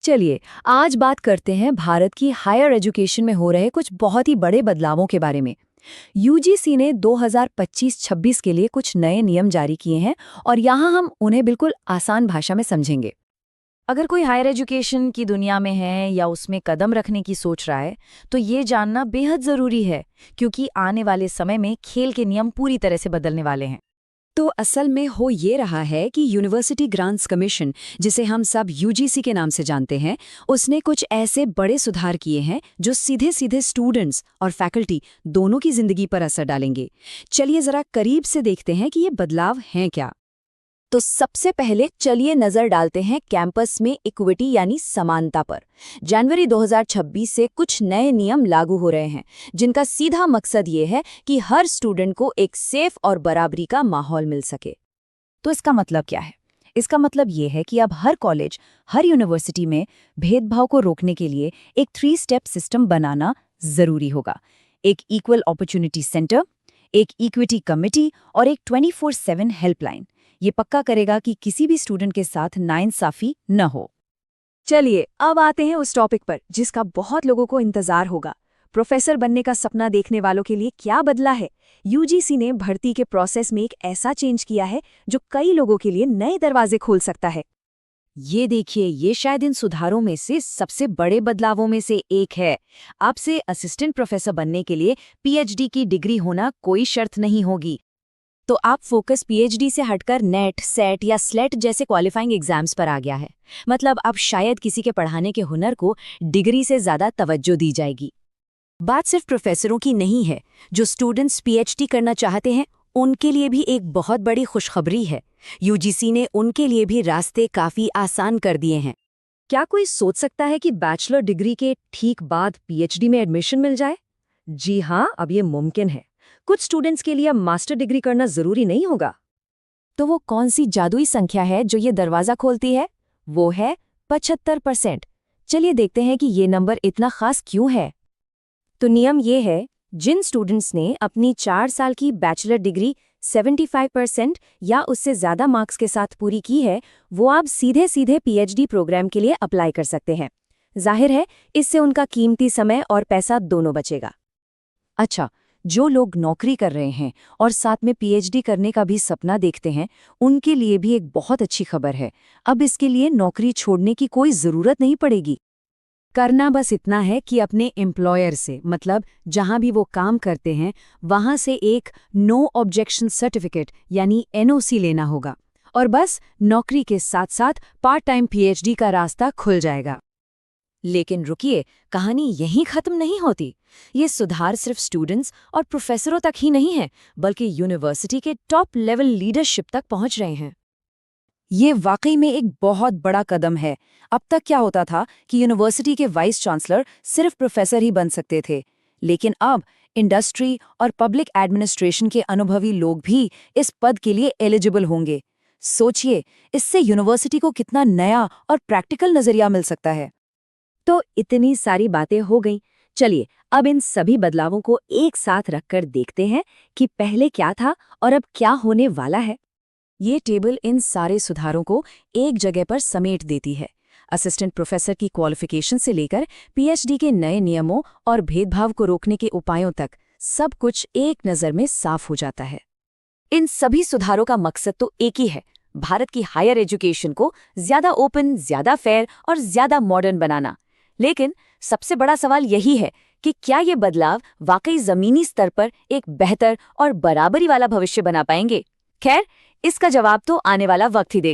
चलिए आज बात करते हैं भारत की हायर एजुकेशन में हो रहे कुछ बहुत ही बड़े बदलावों के बारे में। यूजीसी ने 2025-26 के लिए कुछ नए नियम जारी किए हैं और यहाँ हम उन्हें बिल्कुल आसान भाषा में समझेंगे। अगर कोई हायर एजुकेशन की दुनिया में है या उसमें कदम रखने की सोच रहा है, तो ये जानना बेहद ज़रूरी है, क्योंकि आने वाले समय में खेल के नियम पूरी तरह से बदलने वाले हैं। तो असल में हो ये रहा है कि यूनिवर्सिटी ग्रांट्स कमीशन, जिसे हम सब यूजीसी के नाम से जानते हैं, उसने कुछ ऐसे बड़े सुधार किए हैं जो सीधे सीधे स्टूडेंट्स और फैकल्टी दोनों की जिंदगी पर असर डालेंगे। चलिए जरा करीब से देखते हैं कि ये बदलाव हैं क्या। तो सबसे पहले चलिए नजर डालते हैं कैंपस में इक्विटी यानी समानता पर। जनवरी 2026 से कुछ नए नियम लागू हो रहे हैं, जिनका सीधा मकसद ये है कि हर स्टूडेंट को एक सेफ और बराबरी का माहौल मिल सके। तो इसका मतलब क्या है? इसका मतलब ये है कि अब हर कॉलेज, हर यूनिवर्सिटी में भेदभाव को रोकने के लिए एक 3 स्टेप सिस्टम बनाना जरूरी होगा। एक इक्वल अपॉर्चुनिटी सेंटर, एक इक्विटी कमिटी और एक 24/7 हेल्पलाइन। ये पक्का करेगा कि किसी भी स्टूडेंट के साथ नाइंसाफी न हो। चलिए अब आते हैं उस टॉपिक पर जिसका बहुत लोगों को इंतजार होगा। प्रोफेसर बनने का सपना देखने वालों के लिए क्या बदला है? यूजीसी ने भर्ती के प्रोसेस में एक ऐसा चेंज किया है जो कई लोगों के लिए नए दरवाजे खोल सकता है। ये देखिए, ये शायद इन सुधारों में से सबसे बड़े बदलावों में से एक है। अब से असिस्टेंट प्रोफेसर बनने के लिए पीएचडी की डिग्री होना कोई शर्त नहीं होगी। तो आप फोकस पीएचडी से हटकर नेट, सेट या स्लेट जैसे क्वालिफाइंग एग्जाम्स पर आ गया है। मतलब अब शायद किसी के पढ़ाने के हुनर को डिग्री से ज्यादा तवज्जो दी जाएगी। बात सिर्फ प्रोफेसरों की नहीं है। जो स्टूडेंट्स पीएचडी करना चाहते हैं उनके लिए भी एक बहुत बड़ी खुशखबरी है। यूजीसी ने उनके लिए भी रास्ते काफी आसान कर दिए हैं। क्या कोई सोच सकता है कि बैचलर डिग्री के ठीक बाद पीएचडी में एडमिशन मिल जाए? जी हाँ, अब ये मुमकिन है। कुछ स्टूडेंट्स के लिए मास्टर डिग्री करना जरूरी नहीं होगा। तो वो कौन सी जादुई संख्या है जो ये दरवाजा खोलती है? वो है 75%। चलिए देखते हैं कि ये नंबर इतना खास क्यों है। तो नियम ये है, जिन स्टूडेंट्स ने अपनी 4 साल की बैचलर डिग्री 75% या उससे ज़्यादा मार्क्स के साथ पूरी की है, वो अब सीधे सीधे पीएचडी प्रोग्राम के लिए अप्लाई कर सकते हैं। जाहिर है, इससे उनका कीमती समय और पैसा दोनों बचेगा। अच्छा, जो लोग नौकरी कर रहे हैं और साथ में पीएचडी करने का भी सपना देखते हैं, उनके लिए भी एक बहुत अच्छी खबर है। अब इसके लिए नौकरी छोड़ने की कोई ज़रूरत नहीं पड़ेगी। करना बस इतना है कि अपने एम्प्लॉयर से, मतलब जहां भी वो काम करते हैं, वहां से एक नो ऑब्जेक्शन सर्टिफिकेट यानी एनओसी लेना होगा, और बस नौकरी के साथ साथ पार्ट टाइम पीएचडी का रास्ता खुल जाएगा। लेकिन रुकिए, कहानी यहीं खत्म नहीं होती। ये सुधार सिर्फ स्टूडेंट्स और प्रोफेसरों तक ही नहीं है, बल्कि यूनिवर्सिटी के टॉप लेवल लीडरशिप तक पहुंच रहे हैं। ये वाकई में एक बहुत बड़ा कदम है। अब तक क्या होता था कि यूनिवर्सिटी के वाइस चांसलर सिर्फ प्रोफेसर ही बन सकते थे, लेकिन अब इंडस्ट्री और पब्लिक एडमिनिस्ट्रेशन के अनुभवी लोग भी इस पद के लिए एलिजिबल होंगे। सोचिए, इससे यूनिवर्सिटी को कितना नया और प्रैक्टिकल नजरिया मिल सकता है। तो इतनी सारी बातें हो गईं। चलिए अब इन सभी बदलावों को एक साथ रखकर देखते हैं कि पहले क्या था और अब क्या होने वाला है। ये टेबल इन सारे सुधारों को एक जगह पर समेट देती है। असिस्टेंट प्रोफेसर की क्वालिफिकेशन से लेकर पीएचडी के नए नियमों और भेदभाव को रोकने के उपायों तक सब कुछ एक नज़र में साफ हो जाता है। इन सभी सुधारों का मकसद तो एक ही है, भारत की हायर एजुकेशन को ज्यादा ओपन, ज्यादा फेयर और ज्यादा मॉडर्न बनाना। लेकिन सबसे बड़ा सवाल यही है कि क्या ये बदलाव वाकई जमीनी स्तर पर एक बेहतर और बराबरी वाला भविष्य बना पाएंगे? खैर, इसका जवाब तो आने वाला वक्त ही देगा।